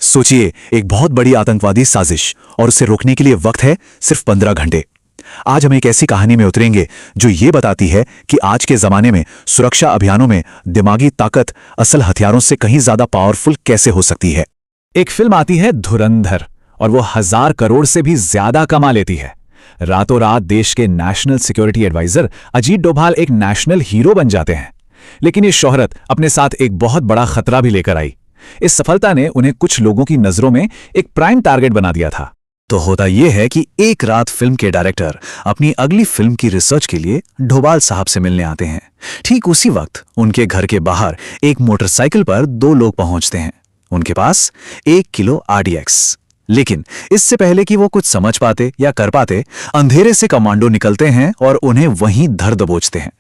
सोचिए, एक बहुत बड़ी आतंकवादी साजिश और उसे रोकने के लिए वक्त है सिर्फ 15 घंटे। आज हम एक ऐसी कहानी में उतरेंगे जो ये बताती है कि आज के जमाने में सुरक्षा अभियानों में दिमागी ताकत असल हथियारों से कहीं ज्यादा पावरफुल कैसे हो सकती है। एक फिल्म आती है धुरंधर और वो 1000 करोड़ से भी ज्यादा कमा लेती है। रातों रात देश के national security adviser Ajit Doval एक नेशनल हीरो बन जाते हैं। लेकिन ये शोहरत अपने साथ एक बहुत बड़ा खतरा भी लेकर आई। इस सफलता ने उन्हें कुछ लोगों की नजरों में एक प्राइम टारगेट बना दिया था। तो होता यह है कि एक रात फिल्म के डायरेक्टर अपनी अगली फिल्म की रिसर्च के लिए डोभाल साहब से मिलने आते हैं। ठीक उसी वक्त उनके घर के बाहर एक मोटरसाइकिल पर 2 लोग पहुंचते हैं। उनके पास 1 किलो RDX। लेकिन इससे पहले कि वो कुछ समझ पाते या कर पाते, अंधेरे से कमांडो निकलते हैं और उन्हें वहीं धर दबोचते हैं।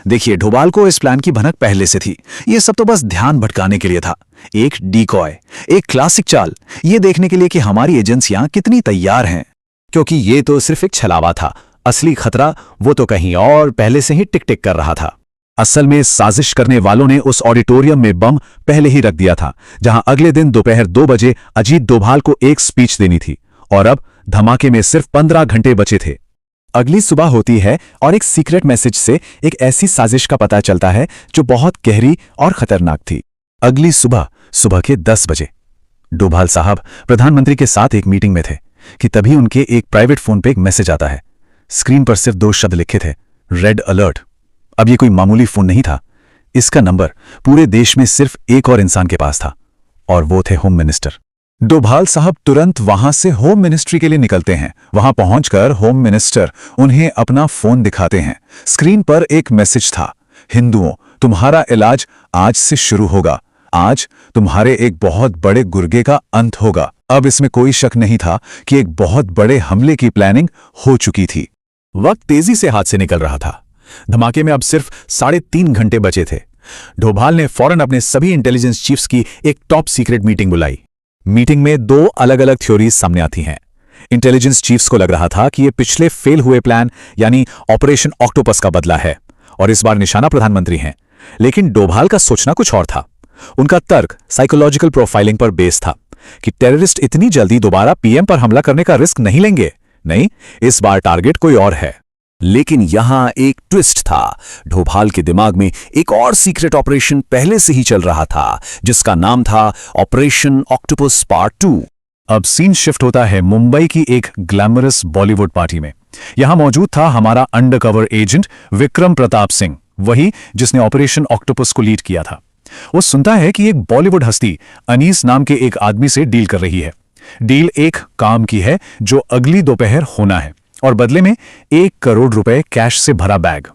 देखिए, डोभाल को इस प्लान की भनक पहले से थी। ये सब तो बस ध्यान भटकाने के लिए था। एक डिकॉय, एक क्लासिक चाल, ये देखने के लिए कि हमारी एजेंसियां कितनी तैयार हैं। क्योंकि ये तो सिर्फ एक छलावा था, असली खतरा वो तो कहीं और पहले से ही टिक टिक कर रहा था। असल में साजिश करने वालों ने उस ऑडिटोरियम में बम पहले ही रख दिया था, जहां अगले दिन दोपहर 2 बजे अजीत डोभाल को एक स्पीच देनी थी। और अब धमाके में सिर्फ 15 घंटे बचे थे। अगली सुबह होती है और एक सीक्रेट मैसेज से एक ऐसी साजिश का पता चलता है जो बहुत गहरी और खतरनाक थी। अगली सुबह के 10 बजे डोभाल साहब प्रधानमंत्री के साथ एक मीटिंग में थे कि तभी उनके एक प्राइवेट फोन पे एक मैसेज आता है। स्क्रीन पर सिर्फ 2 शब्द लिखे थे, रेड अलर्ट। अब ये कोई मामूली फोन नहीं था। इसका नंबर पूरे देश में सिर्फ एक और इंसान के पास था, और वो थे होम मिनिस्टर। डोभाल साहब तुरंत वहां से होम मिनिस्ट्री के लिए निकलते हैं। वहां पहुंचकर होम मिनिस्टर उन्हें अपना फोन दिखाते हैं। स्क्रीन पर एक मैसेज था, हिंदुओं, तुम्हारा इलाज आज से शुरू होगा। आज तुम्हारे एक बहुत बड़े गुर्गे का अंत होगा। अब इसमें कोई शक नहीं था कि एक बहुत बड़े हमले की प्लानिंग हो चुकी थी। वक्त तेजी से हाथ से निकल रहा था। धमाके में अब सिर्फ 3.5 घंटे बचे थे। डोभाल ने फौरन अपने सभी इंटेलिजेंस चीफ्स की एक टॉप सीक्रेट मीटिंग बुलाई। मीटिंग में 2 अलग अलग थ्योरीज सामने आती हैं। इंटेलिजेंस चीफ्स को लग रहा था कि यह पिछले फेल हुए प्लान यानी ऑपरेशन ऑक्टोपस का बदला है और इस बार निशाना प्रधानमंत्री हैं। लेकिन डोभाल का सोचना कुछ और था। उनका तर्क साइकोलॉजिकल प्रोफाइलिंग पर बेस था कि टेररिस्ट इतनी जल्दी दोबारा पीएम पर हमला करने का रिस्क नहीं लेंगे। नहीं, इस बार टारगेट कोई और है। लेकिन यहां एक ट्विस्ट था। डोभाल के दिमाग में एक और सीक्रेट ऑपरेशन पहले से ही चल रहा था, जिसका नाम था ऑपरेशन ऑक्टोपस पार्ट 2। अब सीन शिफ्ट होता है मुंबई की एक ग्लैमरस बॉलीवुड पार्टी में। यहां मौजूद था हमारा अंडरकवर एजेंट विक्रम प्रताप सिंह, वही जिसने ऑपरेशन ऑक्टोपस को लीड किया था। वो सुनता है कि एक बॉलीवुड हस्ती अनीस नाम के एक आदमी से डील कर रही है। डील एक काम की है जो अगली दोपहर होना है, और बदले में 1 करोड़ रुपए कैश से भरा बैग।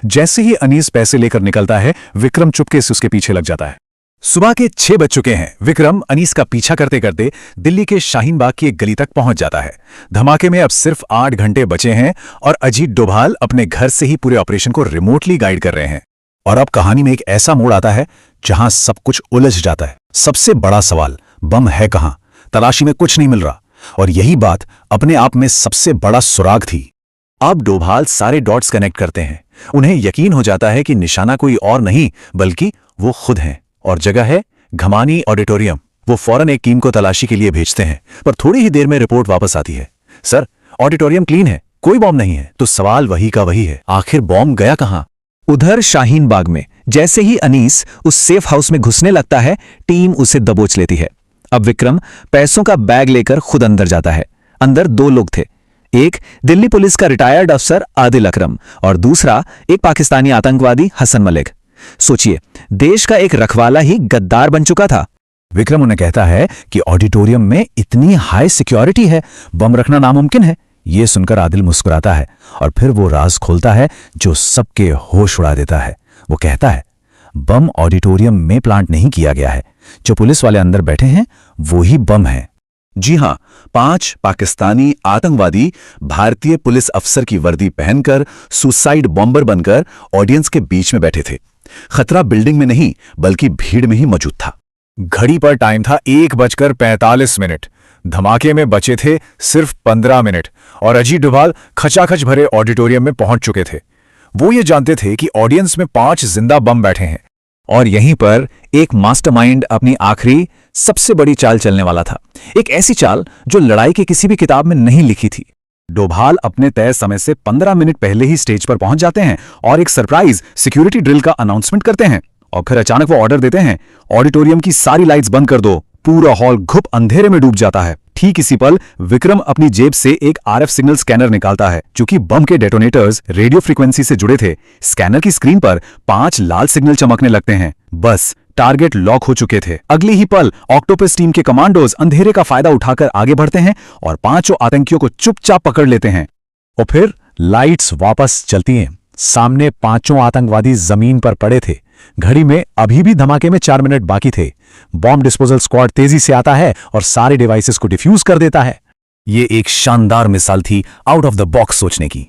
जैसे ही अनीस पैसे लेकर निकलता है, विक्रम चुपके से उसके पीछे लग जाता है। सुबह के 6 बज चुके हैं। विक्रम अनीस का पीछा करते करते दिल्ली के शाहीन बाग की एक गली तक पहुंच जाता है। धमाके में अब सिर्फ 8 घंटे बचे हैं और अजीत डोभाल अपने घर से ही पूरे ऑपरेशन को रिमोटली गाइड कर रहे हैं। और अब कहानी में एक ऐसा मोड़ आता है जहां सब कुछ उलझ जाता है। सबसे बड़ा सवाल, बम है कहां? तलाशी में कुछ नहीं मिल रहा, और यही बात अपने आप में सबसे बड़ा सुराग थी। अब डोभाल सारे डॉट्स कनेक्ट करते हैं। उन्हें यकीन हो जाता है कि निशाना कोई और नहीं बल्कि वो खुद हैं, और जगह है घमानी ऑडिटोरियम। वो फौरन एक टीम को तलाशी के लिए भेजते हैं, पर थोड़ी ही देर में रिपोर्ट वापस आती है, सर ऑडिटोरियम क्लीन है, कोई बॉम्ब नहीं है। तो सवाल वही का वही है, आखिर बॉम्ब गया कहां? उधर शाहीन बाग में जैसे ही अनीस उस सेफ हाउस में घुसने लगता है, टीम उसे दबोच लेती है। अब विक्रम पैसों का बैग लेकर खुद अंदर जाता है। अंदर 2 लोग थे, एक दिल्ली पुलिस का रिटायर्ड अफसर आदिल अकरम और दूसरा एक पाकिस्तानी आतंकवादी हसन मलिक। सोचिए, देश का एक रखवाला ही गद्दार बन चुका था। विक्रम उन्हें कहता है कि ऑडिटोरियम में इतनी हाई सिक्योरिटी है, बम रखना नामुमकिन है। यह सुनकर आदिल मुस्कुराता है और फिर वो राज खोलता है जो सबके होश उड़ा देता है। वो कहता है, बम ऑडिटोरियम में प्लांट नहीं किया गया है, जो पुलिस वाले अंदर बैठे हैं वो ही बम है। जी हां, 5 पाकिस्तानी आतंकवादी भारतीय पुलिस अफसर की वर्दी पहनकर सुसाइड बॉम्बर बनकर ऑडियंस के बीच में बैठे थे। खतरा बिल्डिंग में नहीं बल्कि भीड़ में ही मौजूद था। घड़ी पर टाइम था 1:45। धमाके में बचे थे सिर्फ 15 मिनट और अजीत डोभाल खचाखच भरे ऑडिटोरियम में पहुंच चुके थे। वो ये जानते थे कि ऑडियंस में 5 जिंदा बम बैठे हैं और यहीं पर एक मास्टरमाइंड अपनी आखिरी सबसे बड़ी चाल चलने वाला था, एक ऐसी चाल जो लड़ाई की किसी भी किताब में नहीं लिखी थी। डोभाल अपने तय समय से 15 मिनट पहले ही स्टेज पर पहुंच जाते हैं और एक सरप्राइज सिक्योरिटी ड्रिल का अनाउंसमेंट करते हैं, और फिर अचानक वो ऑर्डर देते हैं, ऑडिटोरियम की सारी लाइट्स बंद कर दो। पूरा हॉल घुप अंधेरे में डूब जाता है। ठीक इसी पल विक्रम अपनी जेब से एक आरएफ सिग्नल स्कैनर निकालता है। चूंकि बम के डेटोनेटर्स रेडियो फ्रीक्वेंसी से जुड़े थे, स्कैनर की स्क्रीन पर 5 लाल सिग्नल चमकने लगते हैं। बस टारगेट लॉक हो चुके थे। अगली ही पल ऑक्टोपस टीम के कमांडोज अंधेरे का फायदा उठाकर आगे बढ़ते हैं और 5 आतंकियों को चुपचाप पकड़ लेते हैं। और फिर लाइट्स वापस चलती हैं। सामने 5 आतंकवादी जमीन पर पड़े थे। घड़ी में अभी भी धमाके में 4 मिनट बाकी थे। बॉम्ब डिस्पोजल स्क्वाड तेजी से आता है और सारे डिवाइसेस को डिफ्यूज कर देता है। ये एक शानदार मिसाल थी आउट ऑफ द बॉक्स सोचने की।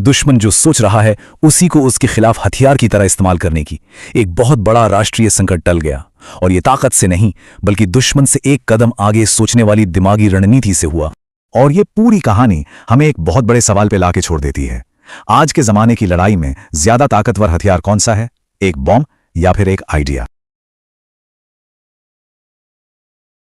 दुश्मन जो सोच रहा है उसी को उसके खिलाफ हथियार की तरह इस्तेमाल करने की। एक बहुत बड़ा राष्ट्रीय संकट टल गया, और ये ताकत से नहीं बल्कि दुश्मन से एक कदम आगे सोचने वाली दिमागी रणनीति से हुआ। और ये पूरी कहानी हमें एक बहुत बड़े सवाल पे लाके छोड़ देती है। आज के जमाने की लड़ाई में ज्यादा ताकतवर हथियार कौन सा है, एक बॉम्ब या फिर एक आइडिया?